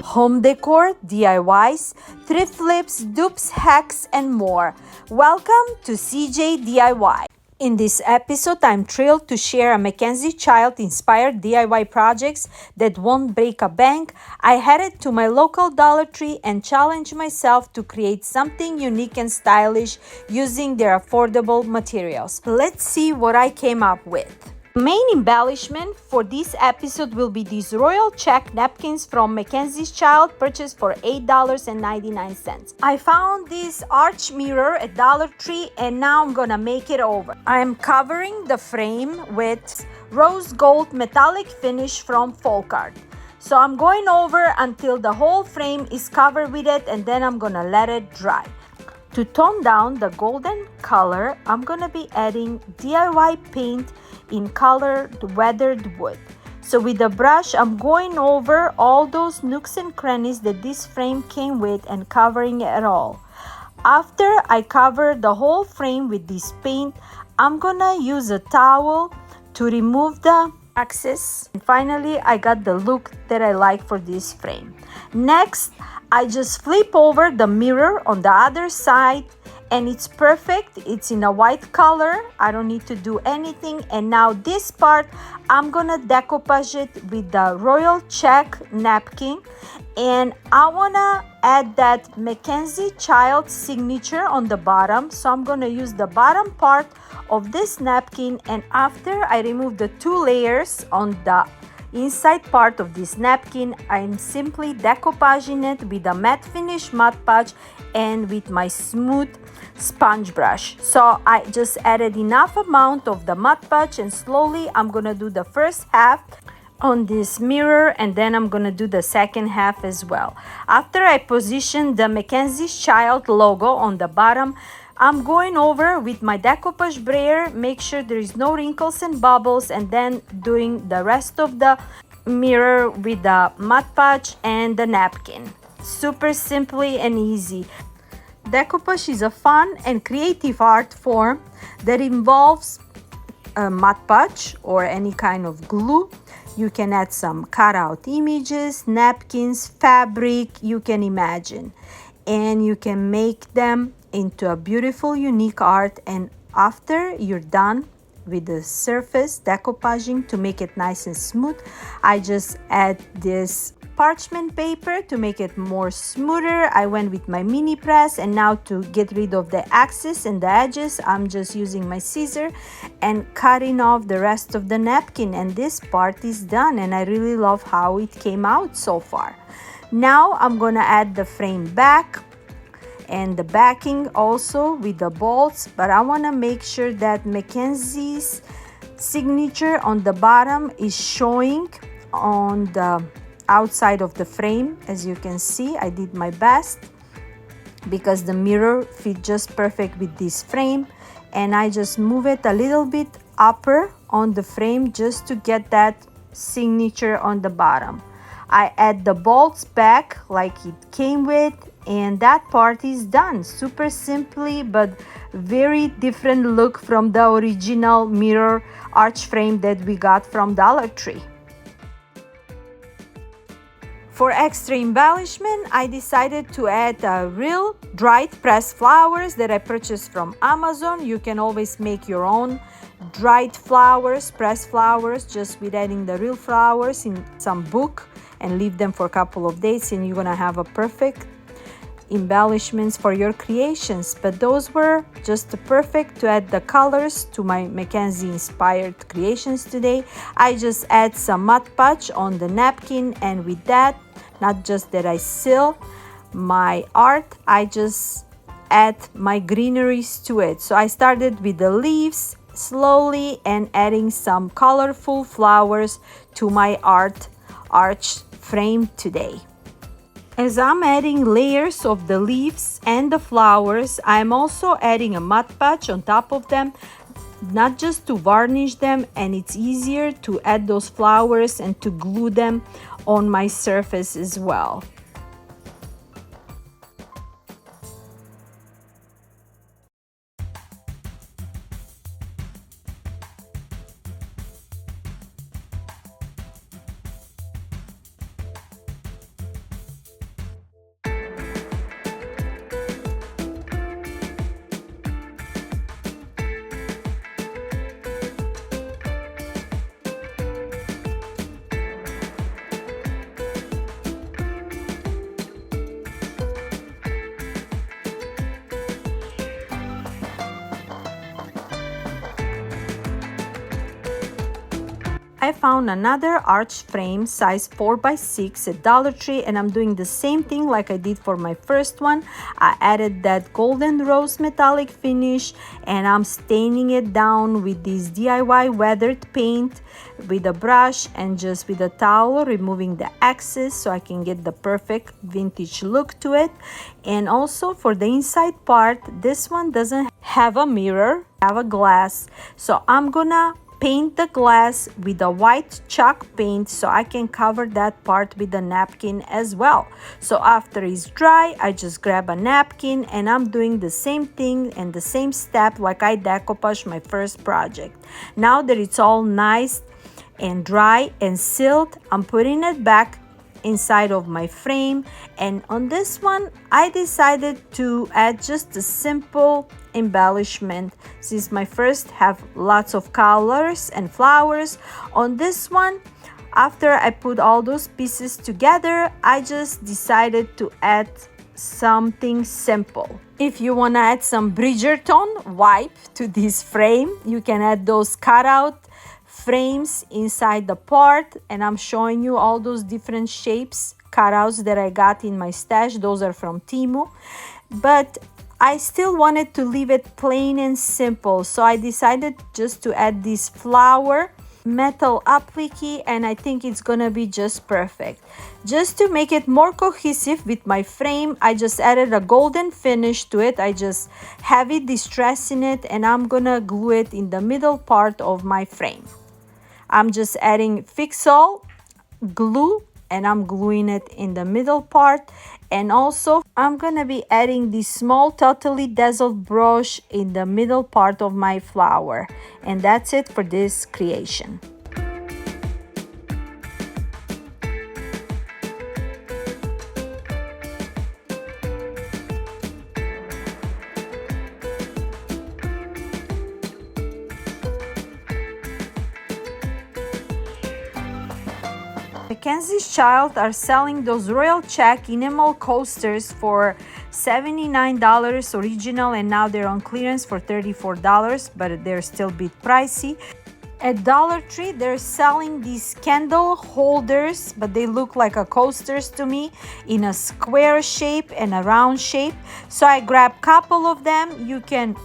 Home decor, DIYs, thrift flips, dupes, hacks, and more. Welcome to CJ DIY. In this episode, I'm thrilled to share a Mackenzie Child-inspired DIY projects that won't break a bank. I headed to my local Dollar Tree and challenged myself to create something unique and stylish using their affordable materials. Let's see what I came up with. Main embellishment for this episode will be these royal check napkins from Mackenzie's Child, purchased for $8.99. I found this arch mirror at Dollar Tree and now I'm gonna make it over. I'm covering the frame with rose gold metallic finish from Folk Art. So I'm going over until the whole frame is covered with it, and then I'm gonna let it dry. To tone down the golden color, I'm gonna be adding DIY paint in colored weathered wood. So with the brush, I'm going over all those nooks and crannies that this frame came with and covering it all. After I cover the whole frame with this paint, I'm gonna use a towel to remove the excess. And finally, I got the look that I like for this frame. Next, I just flip over the mirror on the other side and it's perfect. It's in a white color. I don't need to do anything. And now this part, I'm gonna decoupage it with the royal check napkin. And I wanna add that Mackenzie Child signature on the bottom. So I'm gonna use the bottom part of this napkin, and after I remove the two layers on the inside part of this napkin, I'm simply decoupaging it with a matte finish Mod Podge and with my smooth sponge brush. So I just added enough amount of the Mod Podge, and slowly I'm gonna do the first half on this mirror, and then I'm gonna do the second half as well. After I position the Mackenzie's Child logo on the bottom, I'm going over with my decoupage brayer, make sure there is no wrinkles and bubbles, and then doing the rest of the mirror with the Mod Podge and the napkin. Super simply and easy. Decoupage is a fun and creative art form that involves Mod Podge or any kind of glue. You can add some cutout images, napkins, fabric, you can imagine. And you can make them into a beautiful, unique art. And after you're done with the surface decoupaging to make it nice and smooth, I just add this parchment paper to make it more smoother. I went with my mini press, and now to get rid of the excess and the edges, I'm just using my scissor and cutting off the rest of the napkin, and this part is done, and I really love how it came out so far. Now I'm gonna add the frame back and the backing also with the bolts, but I want to make sure that Mackenzie's signature on the bottom is showing on the outside of the frame. As you can see, I did my best because the mirror fit just perfect with this frame, and I just move it a little bit upper on the frame just to get that signature on the bottom. I add the bolts back like it came with, and that part is done. Super simply, but very different look from the original mirror arch frame that we got from Dollar Tree. For extra embellishment, I decided to add real dried pressed flowers that I purchased from Amazon. You can always make your own dried flowers, pressed flowers, just with adding the real flowers in some book and leave them for a couple of days, and you're gonna have a perfect embellishments for your creations. But those were just perfect to add the colors to my Mackenzie inspired creations today. I just add some Mod Podge on the napkin, and with that, not just that I seal my art, I just add my greeneries to it. So I started with the leaves slowly and adding some colorful flowers to my arch frame today. As I'm adding layers of the leaves and the flowers, I'm also adding a Mod Podge on top of them, not just to varnish them, and it's easier to add those flowers and to glue them on my surface as well. I found another arch frame size 4x6 at Dollar Tree, and I'm doing the same thing like I did for my first one. I added that golden rose metallic finish, and I'm staining it down with this DIY weathered paint with a brush and just with a towel, removing the excess so I can get the perfect vintage look to it. And also for the inside part, this one doesn't have a mirror, have a glass, so I'm gonna paint the glass with a white chalk paint so I can cover that part with a napkin as well. So after it's dry, I just grab a napkin and I'm doing the same thing and the same step like I decoupage my first project. Now that it's all nice and dry and sealed, I'm putting it back inside of my frame. And on this one, I decided to add just a simple embellishment since my first have lots of colors and flowers. On this one, after I put all those pieces together, I just decided to add something simple. If you want to add some Bridgerton wipe to this frame, you can add those cutout frames inside the part, and I'm showing you all those different shapes cutouts that I got in my stash. Those are from Temu, but I still wanted to leave it plain and simple, so I decided just to add this flower metal applique, and I think it's gonna be just perfect. Just to make it more cohesive with my frame, I just added a golden finish to it. I just heavy distressing it, and I'm gonna glue it in the middle part of my frame. I'm just adding Fix-All glue and I'm gluing it in the middle part. And also I'm gonna be adding this small Totally Dazzled brush in the middle part of my flower. And that's it for this creation. Mackenzie's Child are selling those Royal Check enamel coasters for $79 original, and now they're on clearance for $34, but they're still a bit pricey. At Dollar Tree, they're selling these candle holders, but they look like a coasters to me, in a square shape and a round shape. So I grabbed a couple of them. You can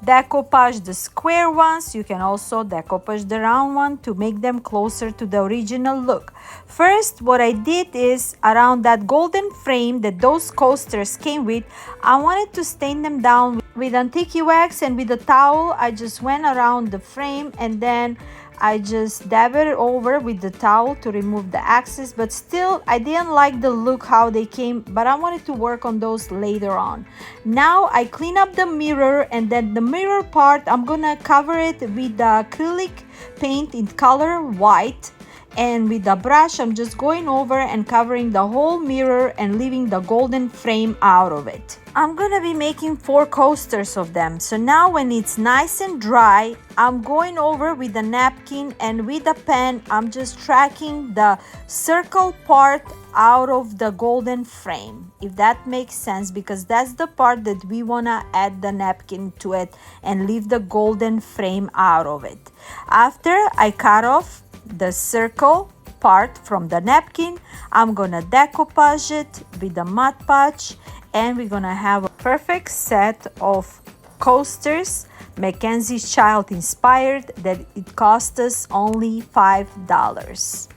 decoupage the square ones. You can also decoupage the round one to make them closer to the original look. First, what I did is, around that golden frame that those coasters came with, I wanted to stain them down with antique wax, and with a towel I just went around the frame, and then I just dab it over with the towel to remove the excess. But still, I didn't like the look how they came, but I wanted to work on those later on. Now I clean up the mirror, and then the mirror part, I'm gonna cover it with the acrylic paint in color white, and with the brush I'm just going over and covering the whole mirror and leaving the golden frame out of it. I'm gonna be making 4 coasters of them. So now when it's nice and dry, I'm going over with a napkin, and with a pen I'm just tracking the circle part out of the golden frame, if that makes sense, because that's the part that we wanna add the napkin to it and leave the golden frame out of it. After I cut off the circle part from the napkin, I'm gonna decoupage it with a Mod Podge, and we're gonna have a perfect set of coasters, Mackenzie's Child inspired, that it cost us only $5.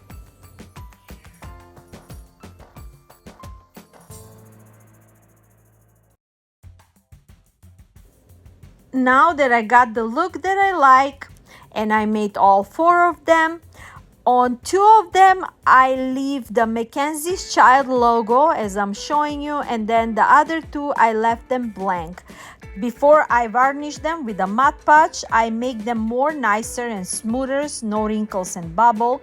Now that I got the look that I like, and I made all 4 of them, on 2 of them I leave the Mackenzie's Child logo as I'm showing you, and then the other 2 I left them blank. Before I varnish them with a Mod Podge, I make them more nicer and smoother, no wrinkles and bubble.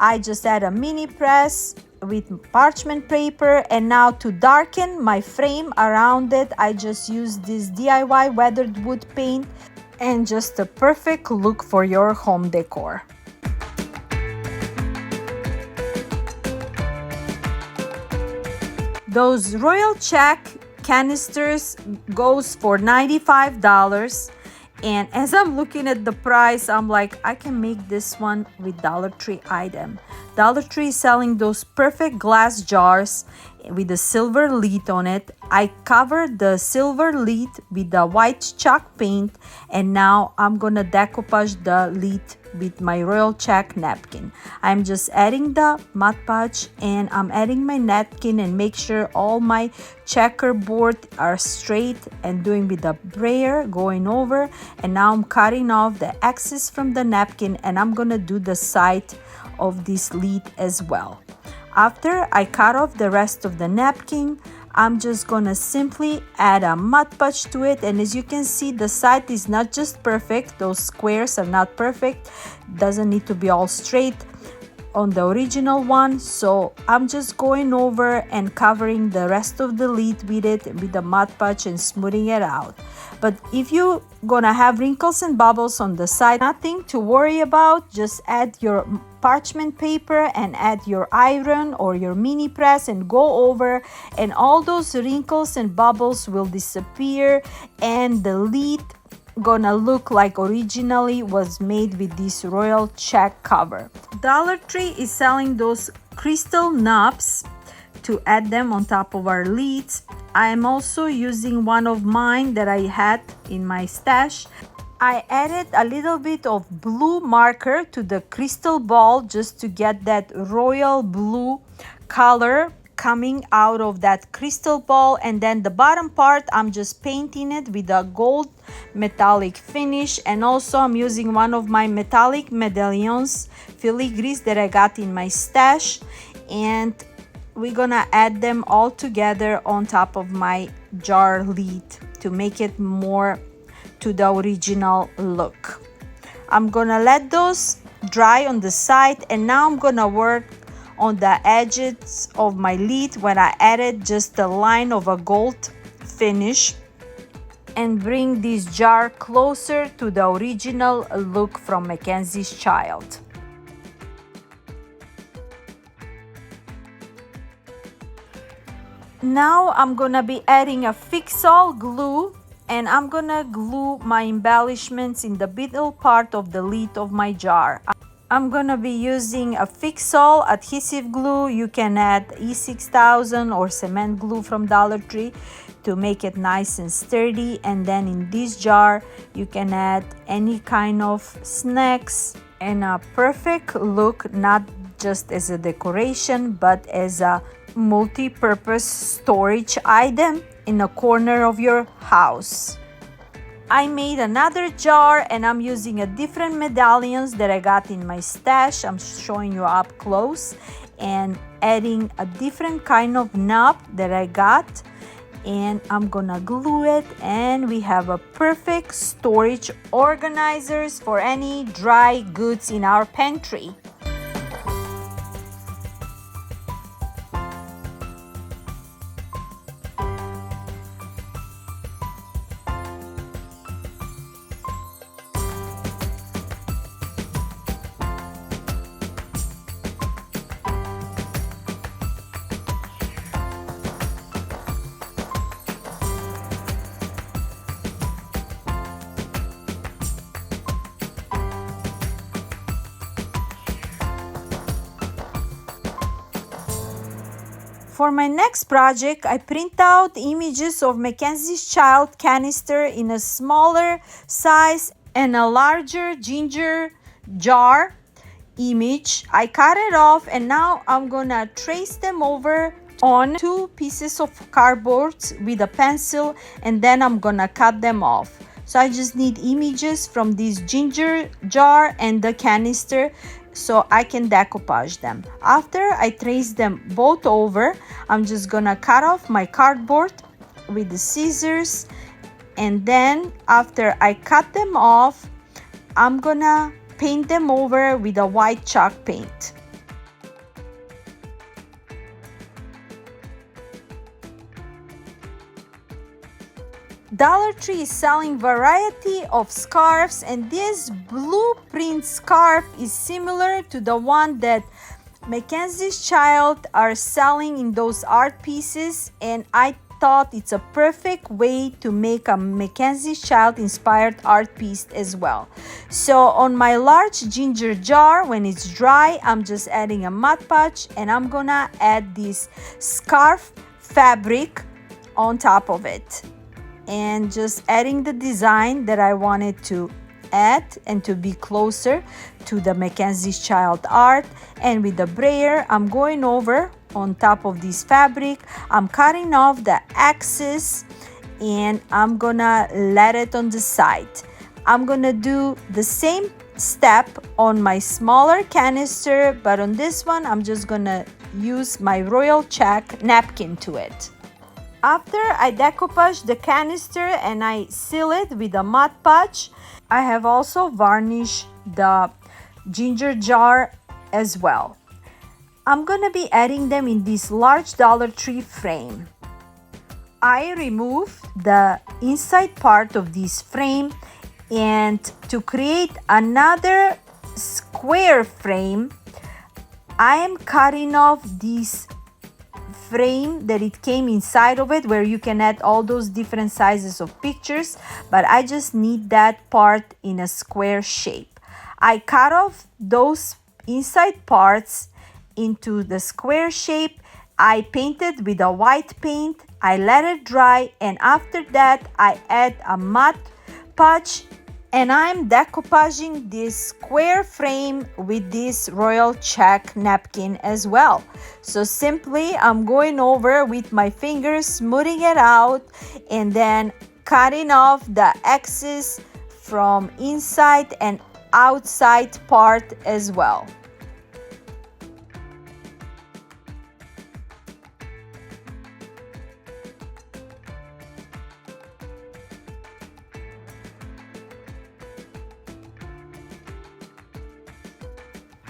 I just add a mini press with parchment paper, and now to darken my frame around it, I just use this DIY weathered wood paint, and just a perfect look for your home decor. Those Royal Check canisters goes for $95, And as I'm looking at the price, I'm like, I can make this one with Dollar Tree item. Dollar Tree is selling those perfect glass jars with a silver lid on it. I covered the silver lid with the white chalk paint, and now I'm gonna decoupage the lid with my royal check napkin. I'm just adding the Mod Podge, and I'm adding my napkin and make sure all my checkerboard are straight, and doing with the brayer going over. And now I'm cutting off the excess from the napkin, and I'm gonna do the side of this lid as well. After I cut off the rest of the napkin, I'm just gonna simply add a Mod Podge to it. And as you can see, the side is not just perfect, those squares are not perfect, doesn't need to be all straight on the original one. So I'm just going over and covering the rest of the lid with it with the Mod Podge and smoothing it out. But if you're gonna have wrinkles and bubbles on the side, nothing to worry about. Just add your parchment paper and add your iron or your mini press and go over, and all those wrinkles and bubbles will disappear, and the lid gonna look like originally was made with this royal check cover. Dollar Tree is selling those crystal knobs to add them on top of our lids. I am also using one of mine that I had in my stash. I added a little bit of blue marker to the crystal ball just to get that royal blue color coming out of that crystal ball. And then the bottom part, I'm just painting it with a gold metallic finish. And also I'm using one of my metallic medallions filigrees that I got in my stash, and we're gonna add them all together on top of my jar lid to make it more to the original look. I'm gonna let those dry on the side, and now I'm gonna work on the edges of my lid when I added just a line of a gold finish and bring this jar closer to the original look from Mackenzie's Child. Now I'm gonna be adding a fix-all glue, and I'm gonna glue my embellishments in the middle part of the lid of my jar. I'm gonna be using a fix-all adhesive glue. You can add E6000 or cement glue from Dollar Tree to make it nice and sturdy. And then in this jar you can add any kind of snacks, and a perfect look, not just as a decoration but as a multi-purpose storage item in a corner of your house. I made another jar, and I'm using a different medallions that I got in my stash. I'm showing you up close, and adding a different kind of knob that I got, and I'm gonna glue it, and we have a perfect storage organizers for any dry goods in our pantry. For my next project, I print out images of Mackenzie's Child canister in a smaller size and a larger ginger jar image. I cut it off, and now I'm gonna trace them over on 2 pieces of cardboard with a pencil, and then I'm gonna cut them off. So I just need images from this ginger jar and the canister so I can decoupage them. After I trace them both over, I'm just gonna cut off my cardboard with the scissors, and then after I cut them off, I'm gonna paint them over with a white chalk paint. Dollar Tree is selling variety of scarves, and this blueprint scarf is similar to the one that Mackenzie's Child are selling in those art pieces, and I thought it's a perfect way to make a Mackenzie child inspired art piece as well. So on my large ginger jar, when it's dry, I'm just adding a Mod Podge, and I'm gonna add this scarf fabric on top of it, and just adding the design that I wanted to add and to be closer to the Mackenzie's child art. And with the brayer, I'm going over on top of this fabric. I'm cutting off the excess, and I'm gonna let it on the side. I'm gonna do the same step on my smaller canister, but on this one I'm just gonna use my royal check napkin to it. After I decoupage the canister and I seal it with a Mod Podge, I have also varnished the ginger jar as well. I'm gonna be adding them in this large Dollar Tree frame. I remove the inside part of this frame, and to create another square frame, I am cutting off this frame that it came inside of it, where you can add all those different sizes of pictures, but I just need that part in a square shape. I cut off those inside parts into the square shape. I painted with a white paint, I let it dry, and after that I add a Mod Podge, and I'm decoupaging this square frame with this royal check napkin as well. So simply I'm going over with my fingers, smoothing it out, and then cutting off the excess from inside and outside part as well.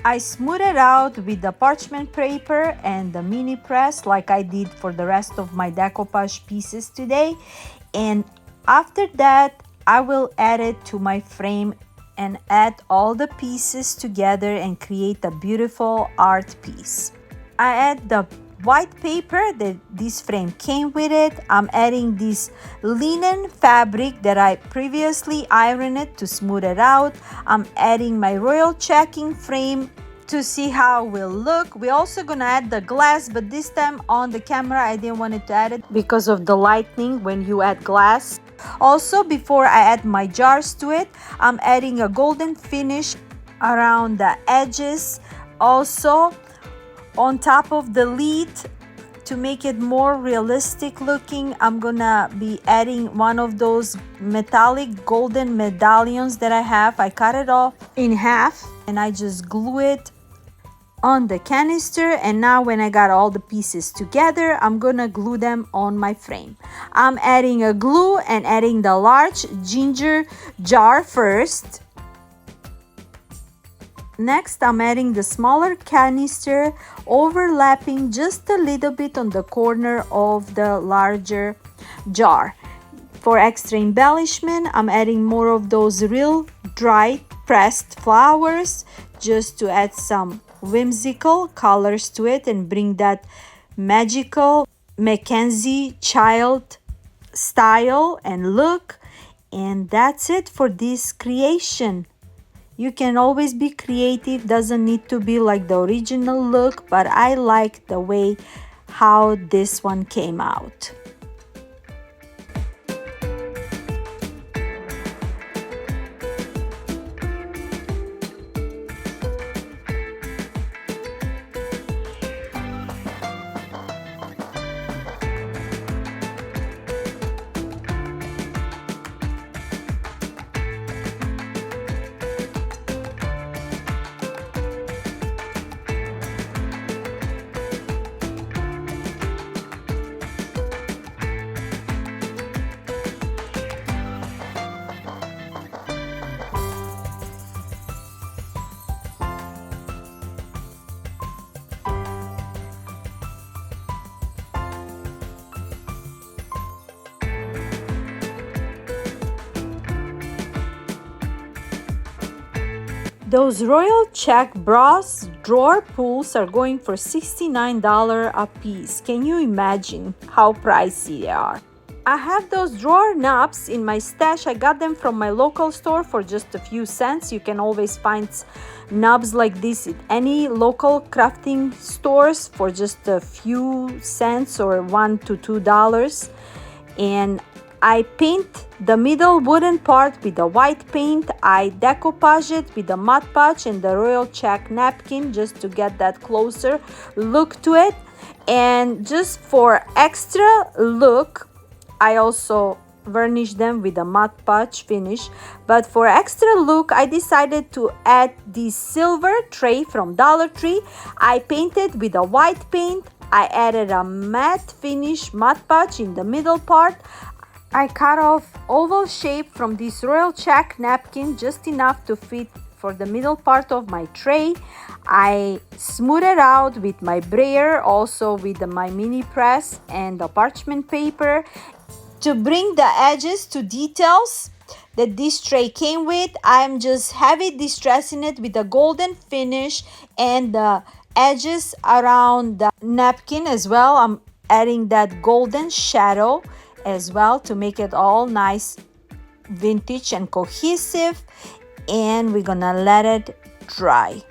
I smooth it out with the parchment paper and the mini press, like I did for the rest of my decoupage pieces today. And after that, I will add it to my frame and add all the pieces together and create a beautiful art piece. I add the white paper that this frame came with it. I'm adding this linen fabric that I previously ironed it to smooth it out. I'm adding my royal checking frame to see how it will look. We're also gonna add the glass, but this time on the camera I didn't want it to add it because of the lightning when you add glass. Also, before I add my jars to it, I'm adding a golden finish around the edges. Also on top of the lid, to make it more realistic looking, I'm gonna be adding one of those metallic golden medallions that I have. I cut it off in half and I just glue it on the canister. And now when I got all the pieces together, I'm gonna glue them on my frame. I'm adding a glue and adding the large ginger jar first. Next, I'm adding the smaller canister, overlapping just a little bit on the corner of the larger jar. For extra embellishment, I'm adding more of those real dry pressed flowers just to add some whimsical colors to it and bring that magical Mackenzie child style and look. And that's it for this creation. You can always be creative, doesn't need to be like the original look, but I like the way how this one came out. Those royal check bras drawer pulls are going for $69 a piece. Can you imagine how pricey they are? I have those drawer knobs in my stash. I got them from my local store for just a few cents. You can always find knobs like this at any local crafting stores for just a few cents or $1 to $2. And I paint the middle wooden part with the white paint. I decoupage it with the Mod Podge and the Royal Check napkin just to get that closer look to it. And just for extra look, I also varnish them with a Mod Podge finish. But for extra look, I decided to add this silver tray from Dollar Tree. I painted with a white paint. I added a matte finish Mod Podge in the middle part. I cut off oval shape from this Royal Check napkin, just enough to fit for the middle part of my tray. I smooth it out with my brayer, also with my mini press and the parchment paper. To bring the edges to details that this tray came with, I'm just heavy distressing it with a golden finish, and the edges around the napkin as well. I'm adding that golden shadow as well to make it all nice, vintage and cohesive. And we're gonna let it dry.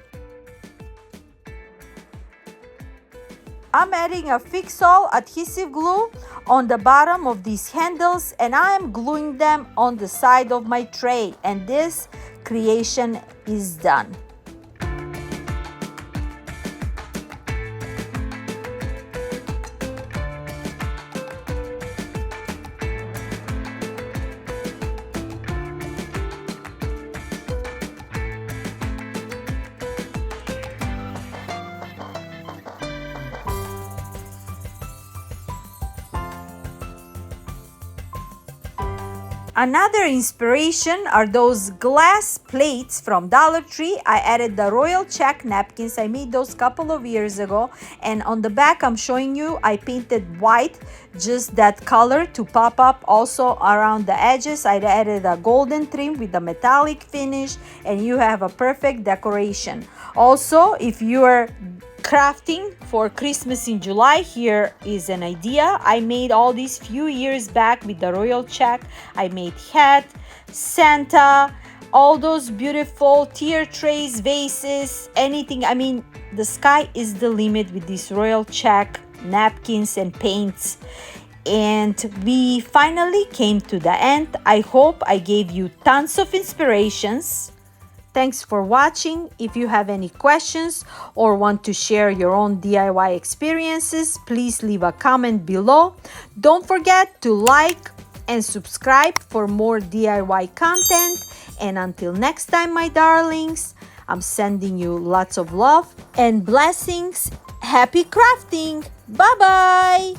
I'm adding a Fix-All adhesive glue on the bottom of these handles, and I am gluing them on the side of my tray, and this creation is done. Another inspiration are those glass plates from Dollar Tree. I added the Royal Check napkins. I made those couple of years ago, and on the back I'm showing you I painted white, just that color to pop up. Also around the edges I added a golden trim with the metallic finish, and you have a perfect decoration. Also, if you are crafting for Christmas in July, here is an idea. I made all these few years back with the Royal Check. I made hat, Santa, all those beautiful tier trays, vases, anything. I mean, the sky is the limit with these Royal Check napkins and paints. And we finally came to the end. I hope I gave you tons of inspirations. Thanks for watching. If you have any questions or want to share your own DIY experiences, please leave a comment below. Don't forget to like and subscribe for more DIY content. And until next time, my darlings, I'm sending you lots of love and blessings. Happy crafting! Bye-bye!